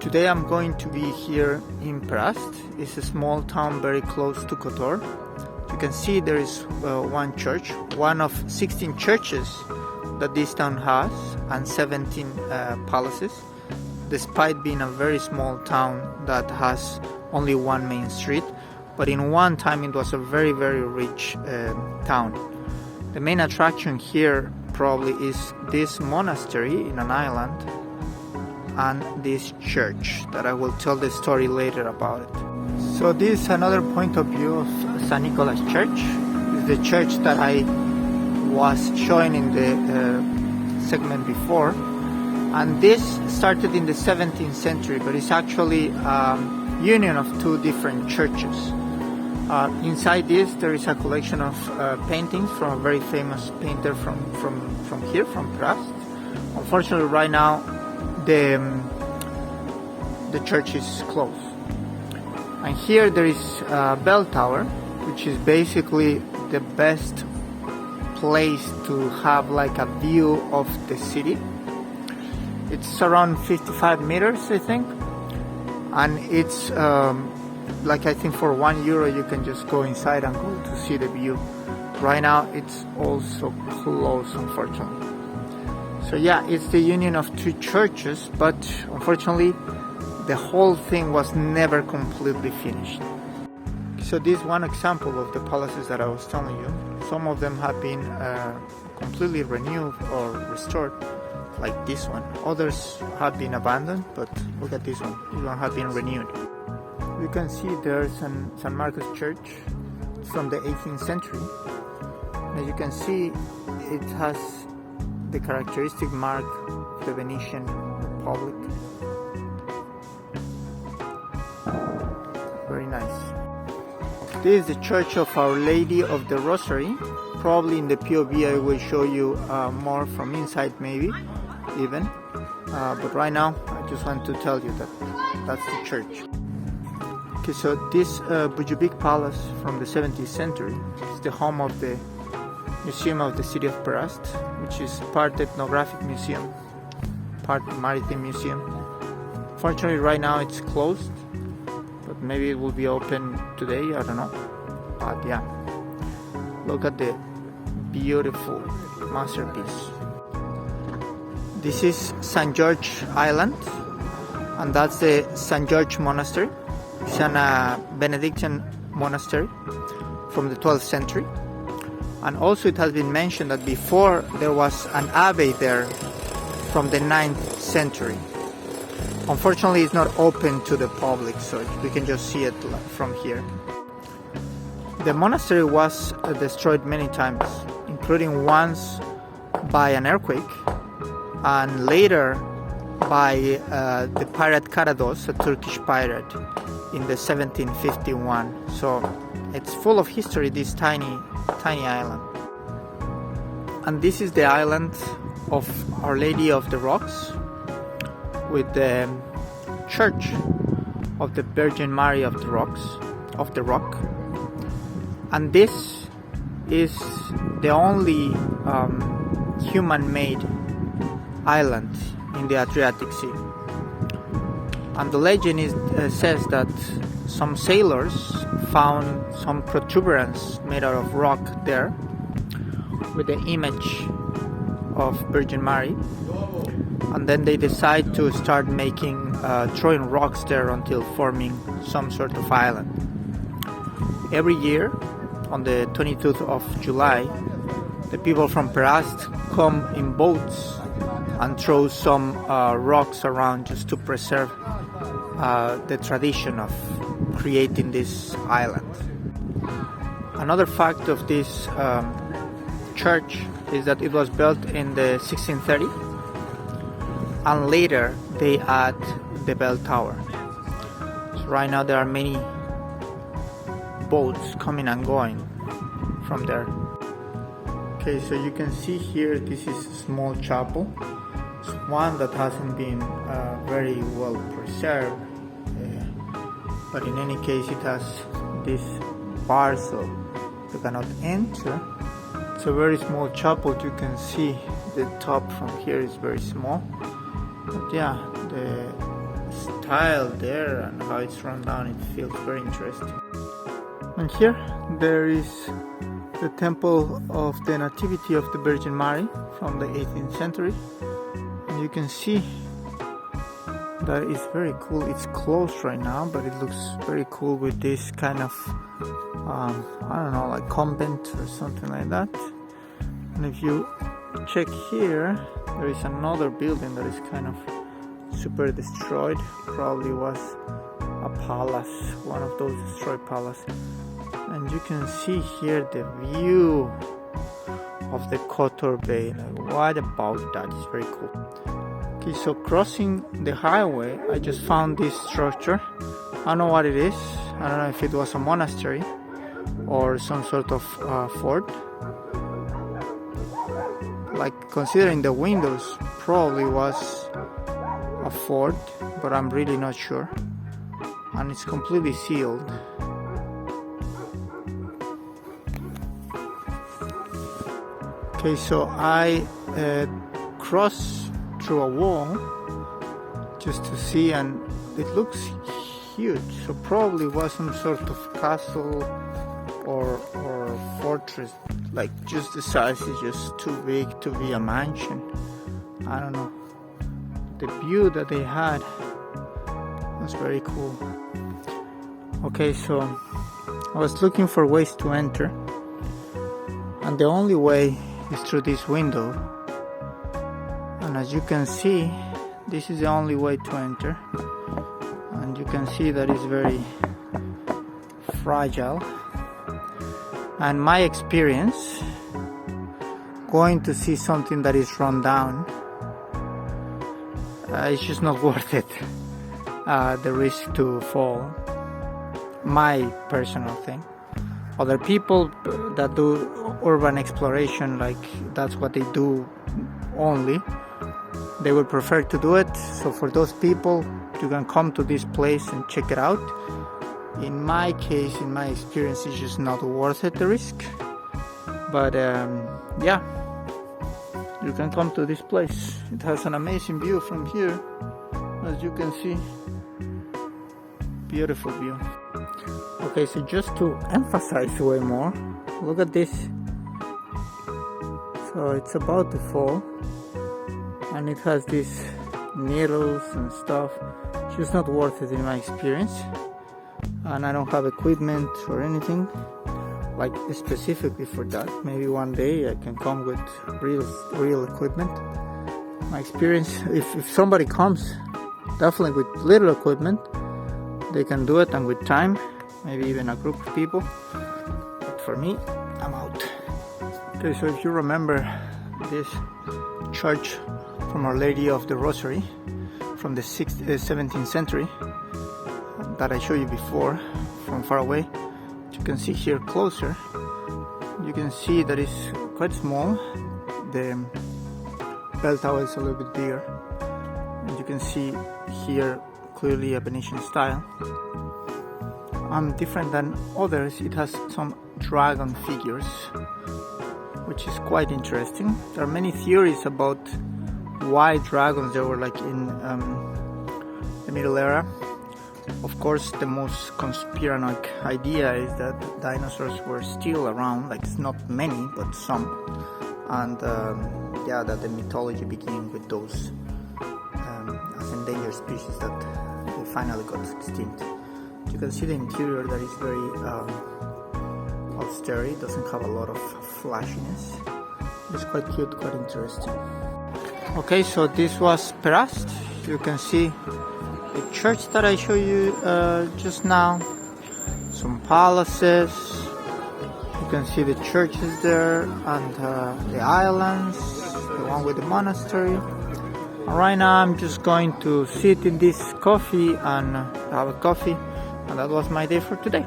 Today I'm going to be here in Perast. It's a small town very close to Kotor. You can see there is one church, one of 16 churches that this town has, and 17 palaces, despite being a very small town that has only one main street. But in one time it was a very rich town. The main attraction here probably is this monastery in an island and this church that I will tell the story later about it. So this is another point of view of St. Nicholas Church. It's the church that I was showing in the segment before, and this started in the 17th century, but it's actually a union of two different churches. Inside this there is a collection of paintings from a very famous painter from here, from Perast. Unfortunately right now the church is closed. And here there is a bell tower, which is basically the best place to have like a view of the city. It's around 55 meters, I think, and it's like I think for €1 you can just go inside and go to see the view. Right now it's also closed, unfortunately. So yeah, it's the union of two churches, but unfortunately the whole thing was never completely finished. So this is one example of the palaces that I was telling you. Some of them have been completely renewed or restored, like this one. Others have been abandoned, but look at this one. This one has been renewed. You can see there's St. Marcus Church from the 18th century. As you can see, it has the characteristic mark of the Venetian Republic. Very nice. This is the Church of Our Lady of the Rosary. Probably in the POV I will show you more from inside, maybe even. But right now I just want to tell you that that's the church. Okay, so this Bujubik Palace from the 17th century is the home of the Museum of the City of Perast, which is part ethnographic museum, part maritime museum. Fortunately right now it's closed, but maybe it will be open today, I don't know. But yeah, look at the beautiful masterpiece. This is St. George Island, and that's the St. George Monastery. It's a Benedictine monastery from the 12th century. And also it has been mentioned that before there was an abbey there from the 9th century. Unfortunately it's not open to the public, so we can just see it from here. The monastery was destroyed many times, including once by an earthquake, and later by the pirate Karados, a Turkish pirate, in the 1751. So it's full of history, this tiny island. And this is the island of Our Lady of the Rocks, with the Church of the Virgin Mary of the Rock. And this is the only human-made island in the Adriatic Sea. And the legend says that some sailors found some protuberance made out of rock there with the image of Virgin Mary, and then they decide to start throwing rocks there until forming some sort of island. Every year on the 22nd of July, the people from Perast come in boats and throw some rocks around just to preserve the tradition of creating this island. Another fact of this church is that it was built in the 1630, and later they add the bell tower. So right now there are many boats coming and going from there. Okay, so you can see here this is a small chapel. It's one that hasn't been very well preserved, but in any case it has this bar so you cannot enter. It's a very small chapel. You can see the top from here is very small, but yeah, the style there and how it's run down, it feels very interesting. And here there is the temple of the Nativity of the Virgin Mary from the 18th century, and you can see that is very cool. It's closed right now, but it looks very cool with this kind of I don't know, like convent or something like that. And if you check here, there is another building that is kind of super destroyed. Probably was a palace, one of those destroyed palaces. And you can see here the view of the Kotor Bay. Like, what about that? It's very cool. Okay, so crossing the highway, I just found this structure. I don't know what it is. I don't know if it was a monastery or some sort of fort. Like, considering the windows, probably was a fort, but I'm really not sure. And it's completely sealed. Okay, so I crossed through a wall just to see, and it looks huge. So probably was some sort of castle or fortress, like just the size is just too big to be a mansion. I don't know. The view that they had was very cool. Okay, so I was looking for ways to enter, and the only way is through this window. And as you can see, this is the only way to enter, and you can see that it's very fragile. And my experience, going to see something that is run down, it's just not worth it. The risk to fall. My personal thing. Other people that do urban exploration, like that's what they do only, they would prefer to do it. So for those people, you can come to this place and check it out. In my case, in my experience, it's just not worth it, the risk. But yeah, you can come to this place. It has an amazing view from here, as you can see. Beautiful view. Okay, so just to emphasize way more, look at this. So it's about to fall, and it has these needles and stuff. It's just not worth it in my experience. And I don't have equipment or anything like specifically for that. Maybe one day I can come with real equipment. My experience, if somebody comes, definitely with little equipment, they can do it, and with time, maybe even a group of people. But for me, I'm out. Okay, so if you remember this church from Our Lady of the Rosary from the 17th century that I showed you before from far away, you can see here closer, you can see that it's quite small. The bell tower is a little bit bigger, and you can see here clearly a Venetian style. Different than others, it has some dragon figures, which is quite interesting. There are many theories about why dragons there were, like in the Middle Era. Of course, the most conspiranoic idea is that dinosaurs were still around, like it's not many, but some. And yeah, that the mythology began with those as endangered species that they finally got extinct. You can see the interior that is very austere. It doesn't have a lot of flashiness. It's quite cute, quite interesting. Okay, so this was Perast. You can see the church that I showed you just now, some palaces. You can see the churches there, and the islands, the one with the monastery. And right now I'm just going to sit in this coffee and have a coffee, and that was my day for today.